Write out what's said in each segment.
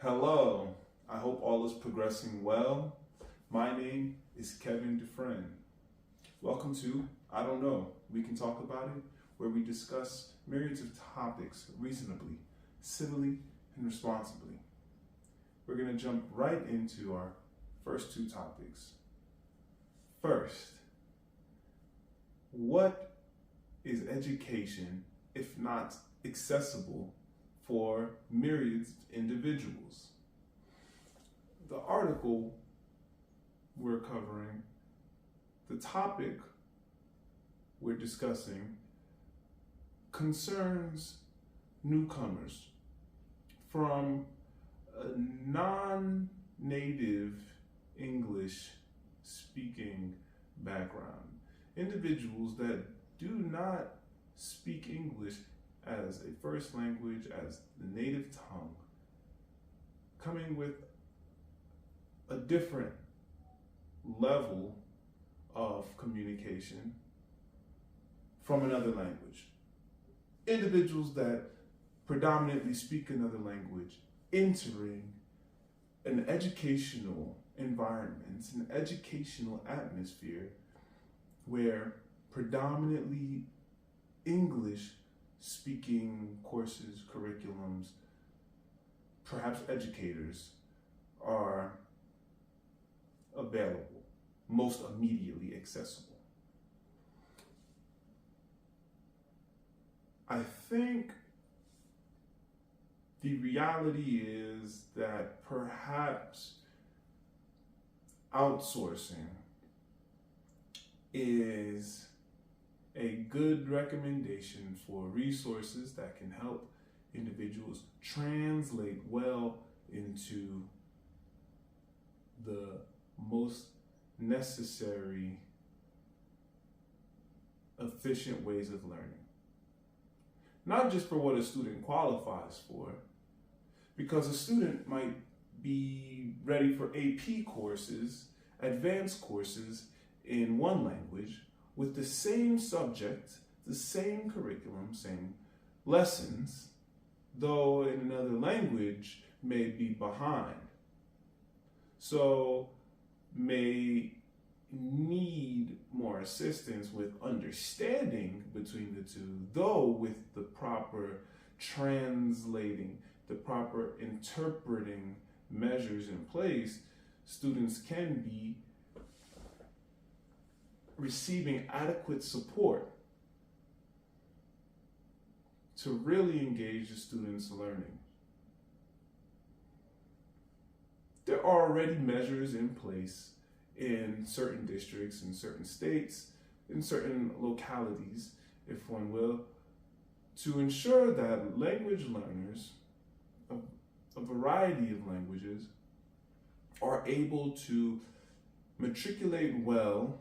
Hello, I hope all is progressing well. My name is Kevin Dufresne. Welcome to I Don't Know, We Can Talk About It, where we discuss myriads of topics reasonably, civilly, and responsibly. We're going to jump right into our first two topics. First, what is education if not accessible for myriads of individuals? The article we're covering, the topic we're discussing, concerns newcomers from a non-native English speaking background, individuals that do not speak English as a first language, as the native tongue, coming with a different level of communication from another language. Individuals that predominantly speak another language entering an educational environment, an educational atmosphere where predominantly English speaking courses, curriculums, perhaps educators are available, most immediately accessible. I think the reality is that perhaps outsourcing is a good recommendation for resources that can help individuals translate well into the most necessary, efficient ways of learning. Not just for what a student qualifies for, because a student might be ready for AP courses, advanced courses in one language, with the same subject, the same curriculum, same lessons, though in another language may be behind. So may need more assistance with understanding between the two, though with the proper translating, the proper interpreting measures in place, students can be receiving adequate support to really engage the students' learning. There are already measures in place in certain districts, in certain states, in certain localities, if one will, to ensure that language learners of a variety of languages are able to matriculate well,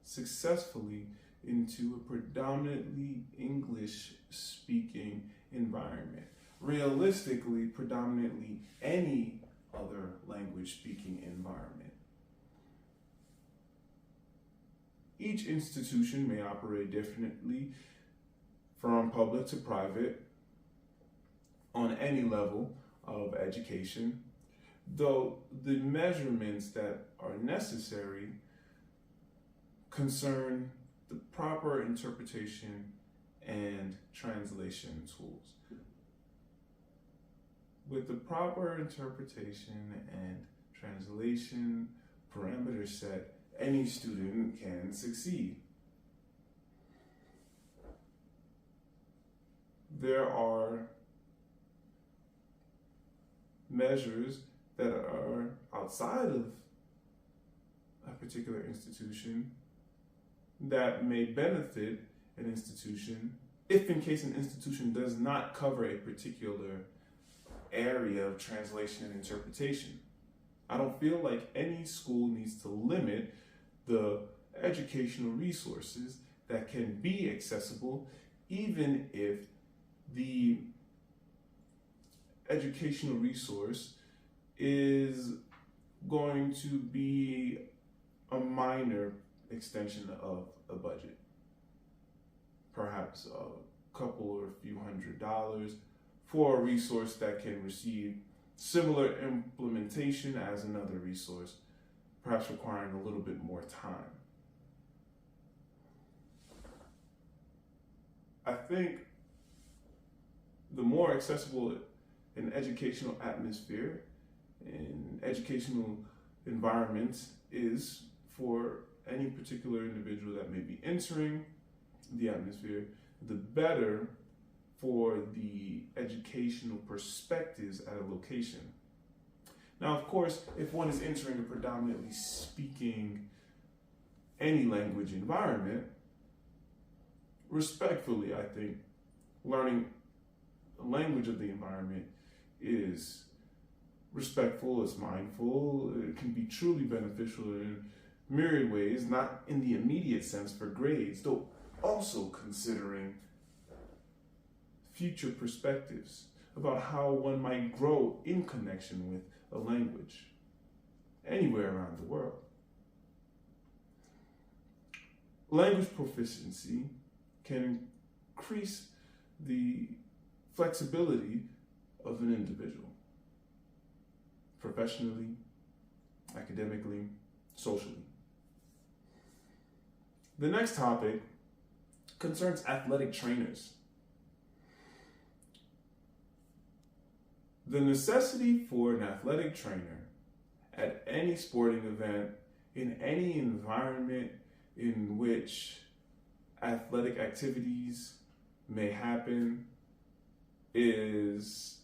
successfully into a predominantly English-speaking environment. Realistically, predominantly any other language-speaking environment. Each institution may operate differently from public to private on any level of education, though the measurements that are necessary concern the proper interpretation and translation tools. With the proper interpretation and translation parameter set, any student can succeed. There are measures that are outside of a particular institution that may benefit an institution if in case an institution does not cover a particular area of translation and interpretation. I don't feel like any school needs to limit the educational resources that can be accessible, even if the educational resource is going to be a minor extension of a budget. Perhaps a couple or a few $100s for a resource that can receive similar implementation as another resource, perhaps requiring a little bit more time. I think the more accessible an educational atmosphere and educational environment is for any particular individual that may be entering the atmosphere, the better for the educational perspectives at a location. Now, of course, if one is entering a predominantly speaking any language environment, respectfully, I think learning the language of the environment is respectful, it's mindful, it can be truly beneficial in myriad ways, not in the immediate sense for grades, though also considering future perspectives about how one might grow in connection with a language anywhere around the world. Language proficiency can increase the flexibility of an individual, professionally, academically, socially. The next topic concerns athletic trainers. The necessity for an athletic trainer at any sporting event, in any environment in which athletic activities may happen, is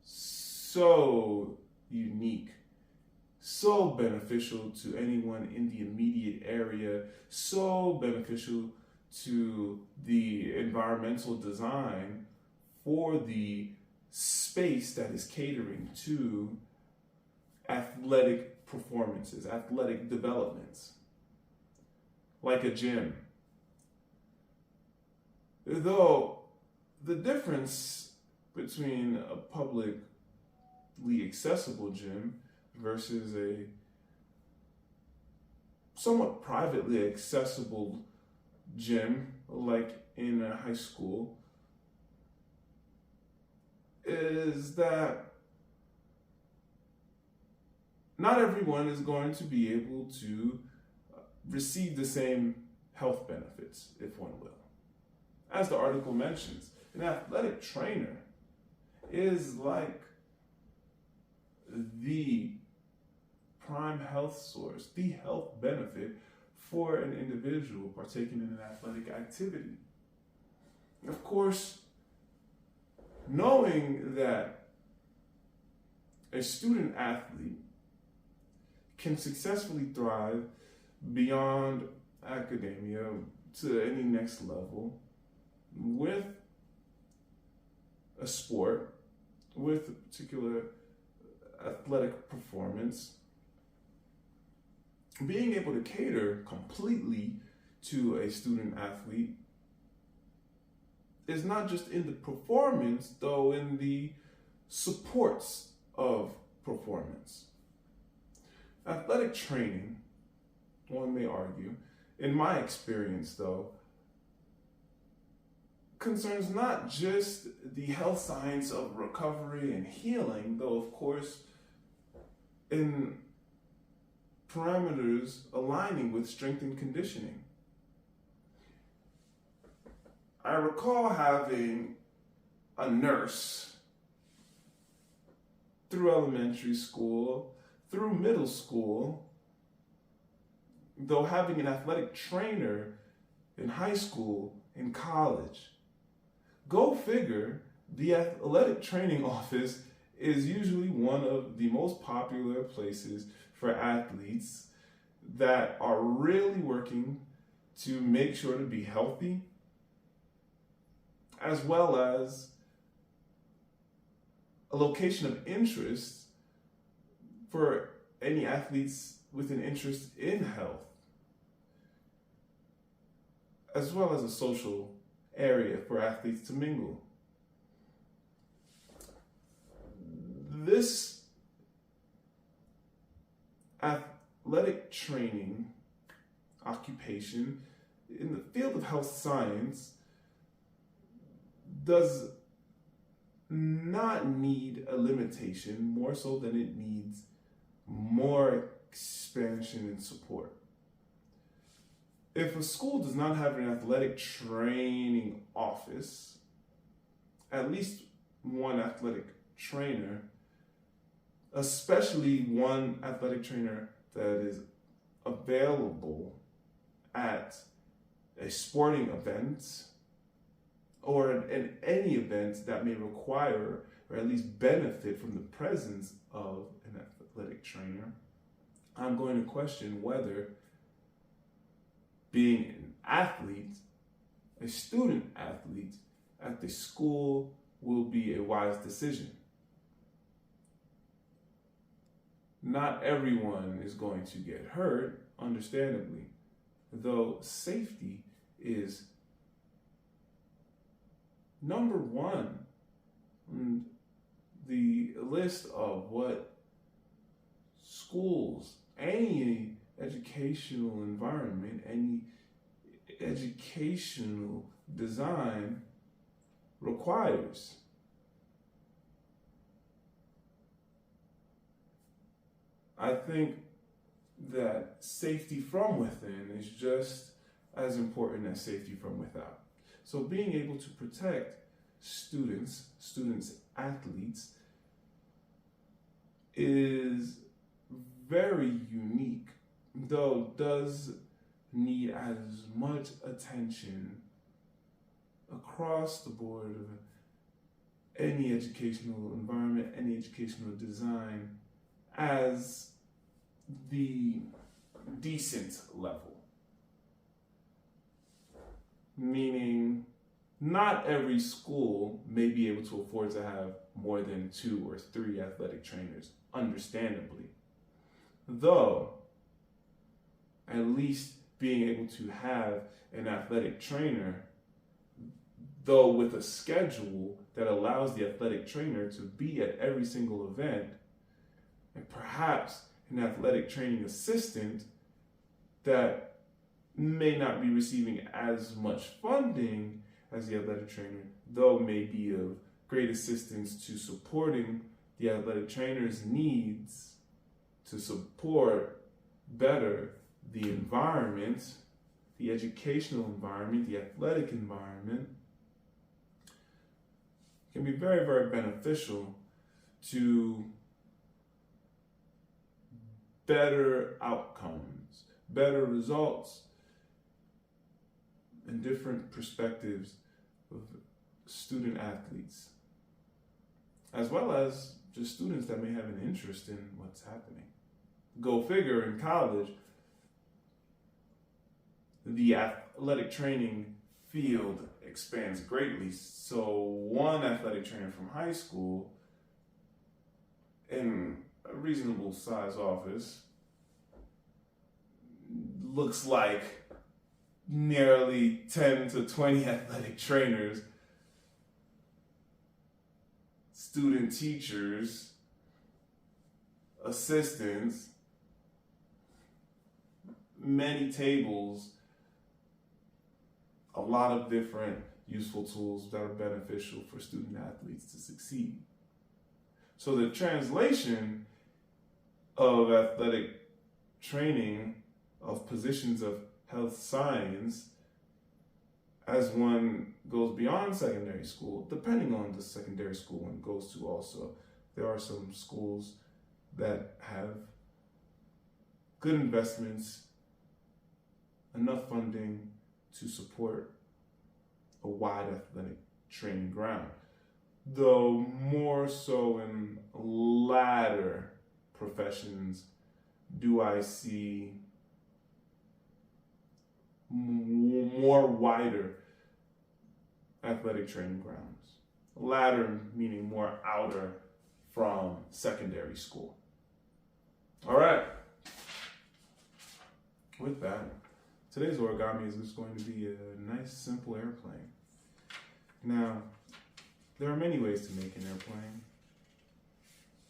so unique, so beneficial to anyone in the immediate area, so beneficial to the environmental design for the space that is catering to athletic performances, athletic developments, like a gym. Though the difference between a publicly accessible gym versus a somewhat privately accessible gym, like in a high school, is that not everyone is going to be able to receive the same health benefits, if one will. As the article mentions, an athletic trainer is like the prime health source, the health benefit for an individual partaking in an athletic activity. Of course, knowing that a student athlete can successfully thrive beyond academia to any next level with a sport, with a particular athletic performance, being able to cater completely to a student athlete is not just in the performance, though in the supports of performance. Athletic training, one may argue, in my experience though, concerns not just the health science of recovery and healing, though of course in parameters aligning with strength and conditioning. I recall having a nurse through elementary school, through middle school, though having an athletic trainer in high school, in college. Go figure, the athletic training office is usually one of the most popular places for athletes that are really working to make sure to be healthy, as well as a location of interest for any athletes with an interest in health, as well as a social area for athletes to mingle. This athletic training occupation in the field of health science does not need a limitation more so than it needs more expansion and support. If a school does not have an athletic training office, at least one athletic trainer, especially one athletic trainer that is available at a sporting event or in any event that may require or at least benefit from the presence of an athletic trainer, I'm going to question whether being an athlete, a student athlete at the school will be a wise decision. Not everyone is going to get hurt, understandably, though safety is number one on the list of what schools, any educational environment, any educational design requires. I think that safety from within is just as important as safety from without. So being able to protect students, athletes, is very unique, though does need as much attention across the board of any educational environment, any educational design, as the decent level. Meaning, not every school may be able to afford to have more than 2 or 3 athletic trainers, understandably. Though, at least being able to have an athletic trainer, though with a schedule that allows the athletic trainer to be at every single event, and perhaps an athletic training assistant that may not be receiving as much funding as the athletic trainer, though may be of great assistance to supporting the athletic trainer's needs to support better the environment, the educational environment, the athletic environment, can be very, very beneficial to better outcomes, better results, and different perspectives of student athletes, as well as just students that may have an interest in what's happening. Go figure, in college, the athletic training field expands greatly. So one athletic trainer from high school in a reasonable size office looks like nearly 10 to 20 athletic trainers, student teachers, assistants, many tables, a lot of different useful tools that are beneficial for student athletes to succeed. So the translation of athletic training of positions of health science as one goes beyond secondary school, depending on the secondary school one goes to also. There are some schools that have good investments, enough funding to support a wide athletic training ground. Though more so in latter professions do I see more wider athletic training grounds. Latter meaning more outer from secondary school. All right. With that, today's origami is just going to be a nice, simple airplane. Now, there are many ways to make an airplane.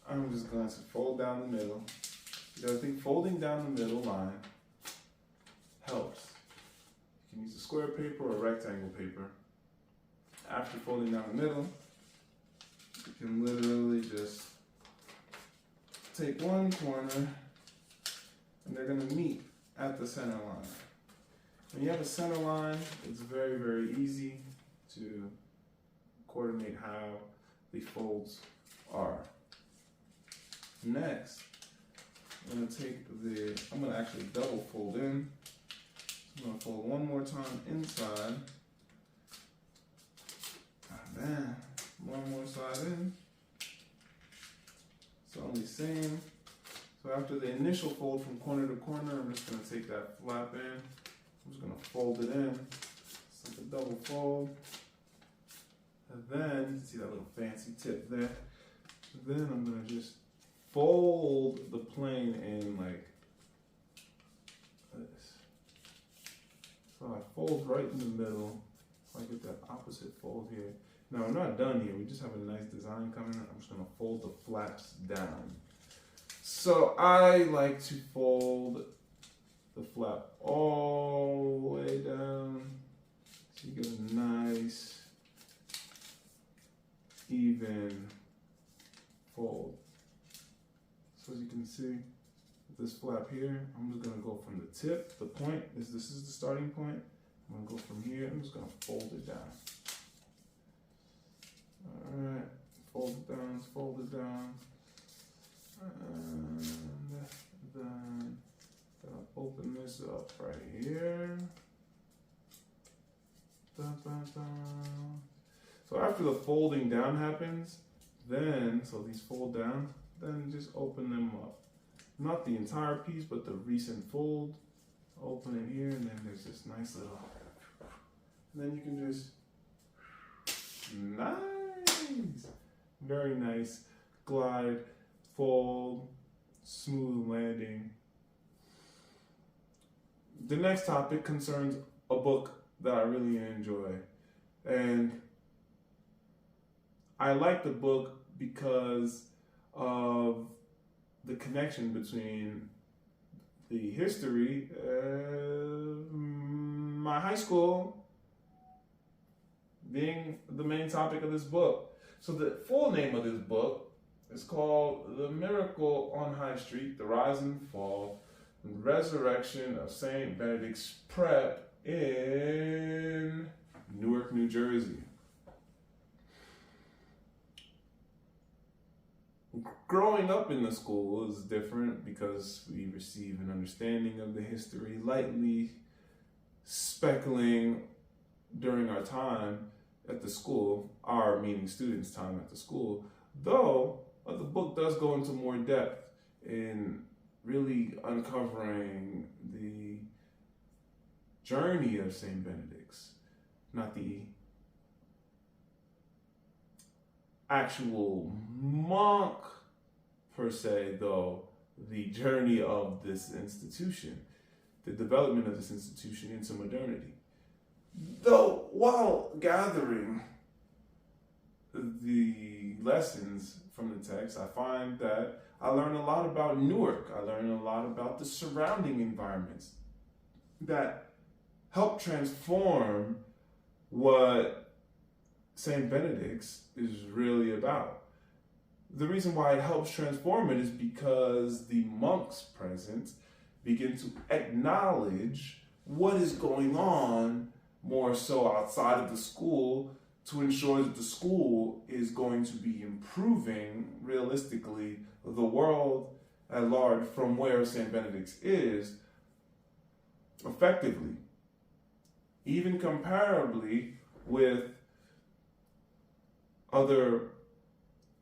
I'm just going to fold down the middle. Because I think folding down the middle line helps. You can use a square paper or rectangle paper. After folding down the middle, you can literally just take one corner and they're going to meet at the center line. When you have a center line, it's very, very easy to coordinate how the folds are. Next, I'm going to actually double fold in. I'm going to fold one more time inside. And then one more side in. It's only same. So after the initial fold from corner to corner, I'm just going to take that flap in. I'm just going to fold it in. It's like a double fold. And then, you can see that little fancy tip there. And then I'm going to just fold the plane in like this. So I fold right in the middle. So I get that opposite fold here. Now we're not done here. We just have a nice design coming. I'm just going to fold the flaps down. So I like to fold the flap all the way down. So you get a nice, even fold. So as you can see, this flap here, I'm just going to go from the tip, the point, this is the starting point. I'm going to go from here, I'm just going to fold it down. Alright, fold it down, fold it down. And then I'll open this up right here. Dun, dun, dun. So after the folding down happens, then, so these fold down, then just open them up. Not the entire piece, but the recent fold. Open it here, and then there's this nice little, and then you can just, nice, very nice, glide, fold, smooth landing. The next topic concerns a book that I really enjoy. And I like the book because of the connection between the history, my high school being the main topic of this book. So the full name of this book is called The Miracle on High Street, The Rise and Fall and Resurrection of St. Benedict's Prep in Newark, New Jersey. Growing up in the school is different because we receive an understanding of the history, lightly speckling during our time at the school, our meaning students' time at the school, though the book does go into more depth in really uncovering the journey of St. Benedict's, not the actual monk per se, though the journey of this institution, the development of this institution into modernity. Though while gathering the lessons from the text, I find that I learn a lot about Newark. I learn a lot about the surrounding environments that help transform what St. Benedict's is really about. The reason why it helps transform it is because the monks present begin to acknowledge what is going on more so outside of the school to ensure that the school is going to be improving realistically the world at large from where St. Benedict's is effectively, even comparably with other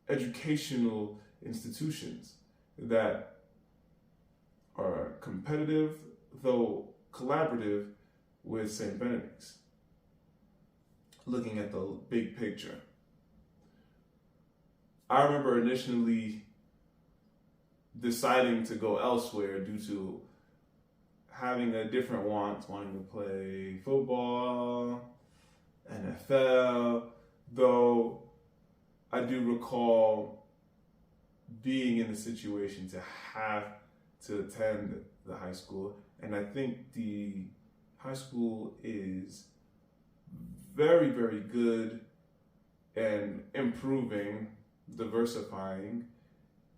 educational institutions that are competitive, though collaborative, with St. Benedict's. Looking at the big picture, I remember initially deciding to go elsewhere due to having a different want, wanting to play football, NFL, though I do recall being in the situation to have to attend the high school, and I think the high school is very, very good and improving diversifying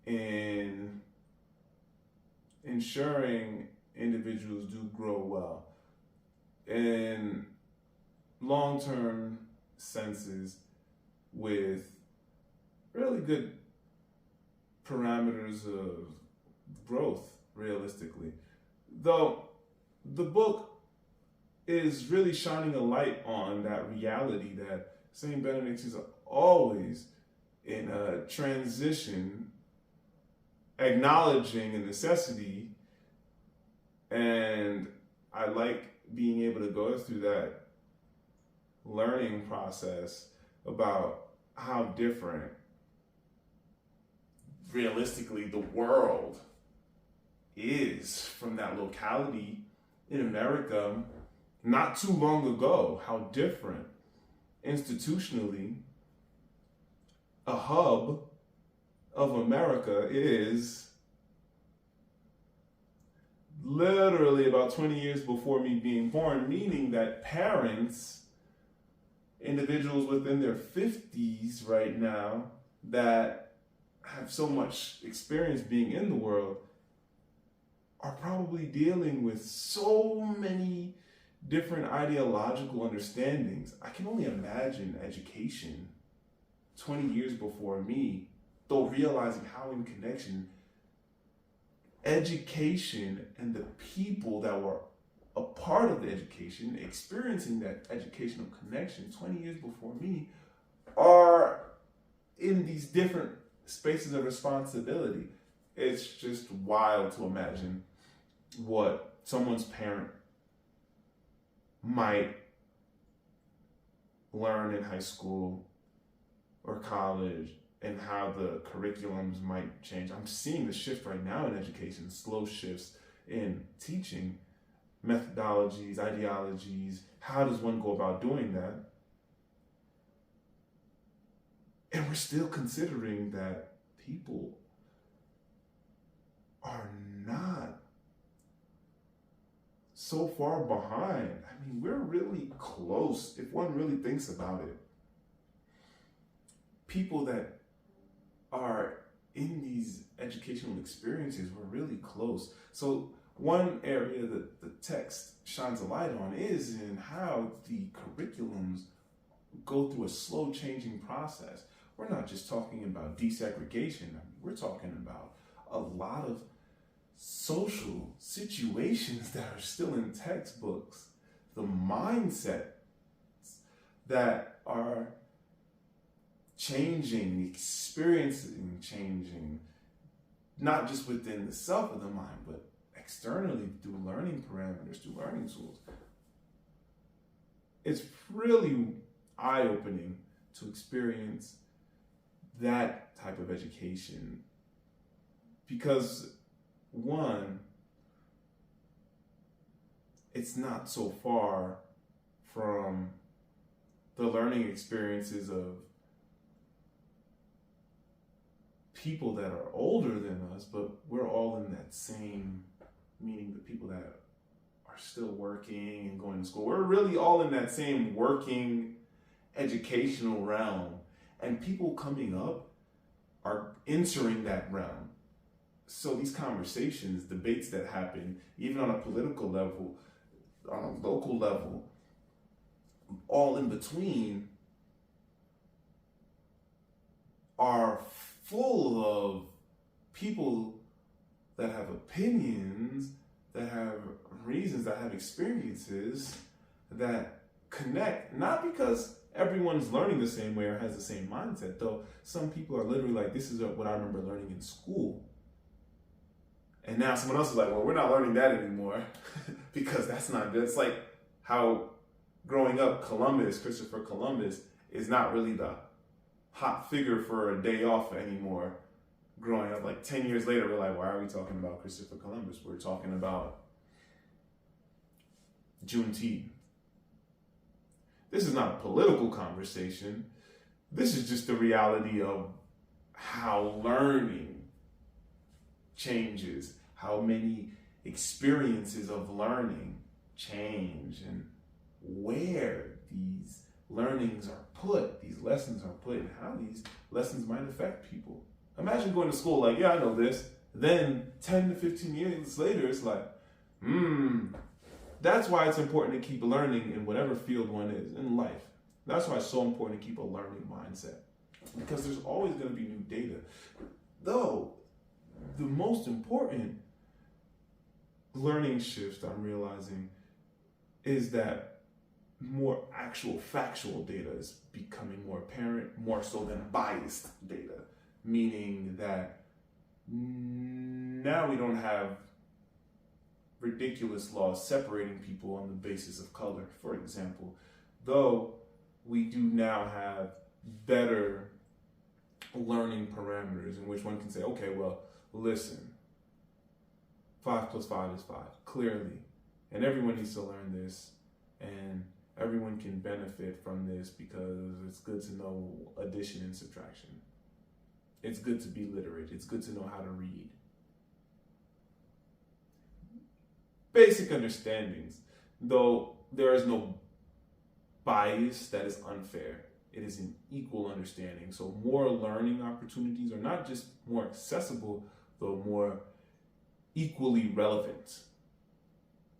and ensuring individuals do grow well in long-term senses with really good parameters of growth, realistically. Though the book is really shining a light on that reality that St. Benedict is always in a transition, acknowledging a necessity, and I like being able to go through that learning process about how different, realistically, the world is from that locality in America not too long ago, how different institutionally a hub of America is literally about 20 years before me being born, meaning that parents, individuals within their 50s right now that have so much experience being in the world, are probably dealing with so many different ideological understandings. I can only imagine education 20 years before me, though realizing how in connection education and the people that were a part of the education, experiencing that educational connection 20 years before me, are in these different spaces of responsibility. It's just wild to imagine what someone's parent might learn in high school or college and how the curriculums might change. I'm seeing the shift right now in education, slow shifts in teaching, methodologies, ideologies. How does one go about doing that? And we're still considering that people are not so far behind. I mean, we're really close if one really thinks about it. People that are in these educational experiences were really close. So one area that the text shines a light on is in how the curriculums go through a slow changing process. We're not just talking about desegregation. I mean, we're talking about a lot of social situations that are still in textbooks, the mindsets that are changing, experiencing changing, not just within the self of the mind, but externally through learning parameters, through learning tools. It's really eye-opening to experience that type of education because, one, it's not so far from the learning experiences of people that are older than us, but we're all in that same, meaning the people that are still working and going to school. We're really all in that same working educational realm, and people coming up are entering that realm. So these conversations, debates that happen, even on a political level, on a local level, all in between, are full of people that have opinions, that have reasons, that have experiences that connect, not because everyone's learning the same way or has the same mindset, though some people are literally like, this is what I remember learning in school. And now someone else is like, well, we're not learning that anymore because that's not good. It's like how growing up, Christopher Columbus, is not really the hot figure for a day off anymore. Growing up, like 10 years later, we're like, why are we talking about Christopher Columbus? We're talking about Juneteenth. This is not a political conversation. This is just the reality of how learning changes, how many experiences of learning change, and where these learnings are put, these lessons are put, and how these lessons might affect people. Imagine going to school like, yeah, I know this. Then 10 to 15 years later, it's like, that's why it's important to keep learning in whatever field one is in life. That's why it's so important to keep a learning mindset, because there's always going to be new data. Though, the most important learning shift I'm realizing is that more actual factual data is becoming more apparent, more so than biased data, meaning that now we don't have ridiculous laws separating people on the basis of color, for example, though we do now have better learning parameters in which one can say, okay, well, listen, 5 plus 5 is 5, clearly, and everyone needs to learn this, and everyone can benefit from this because it's good to know addition and subtraction. It's good to be literate. It's good to know how to read. Basic understandings, though there is no bias that is unfair. It is an equal understanding. So more learning opportunities are not just more accessible, though more equally relevant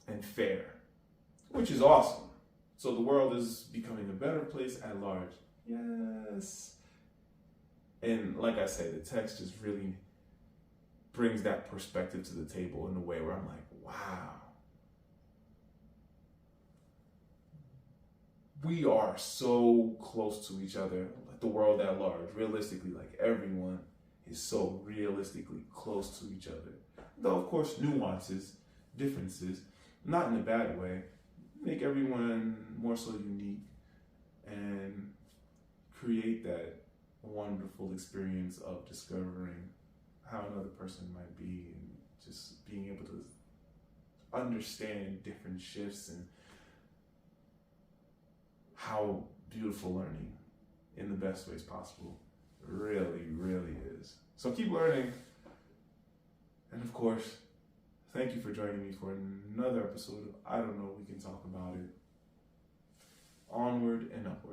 and fair, which is awesome. So the world is becoming a better place at large. Yes. And like I say, the text just really brings that perspective to the table in a way where I'm like, wow. We are so close to each other, like the world at large, realistically, like everyone is so realistically close to each other. Though, of course, nuances, differences, not in a bad way, make everyone more so unique and create that wonderful experience of discovering how another person might be and just being able to understand different shifts and how beautiful learning in the best ways possible really, really is. So keep learning. And of course, thank you for joining me for another episode of I Don't Know, We Can Talk About It. Onward and Upward.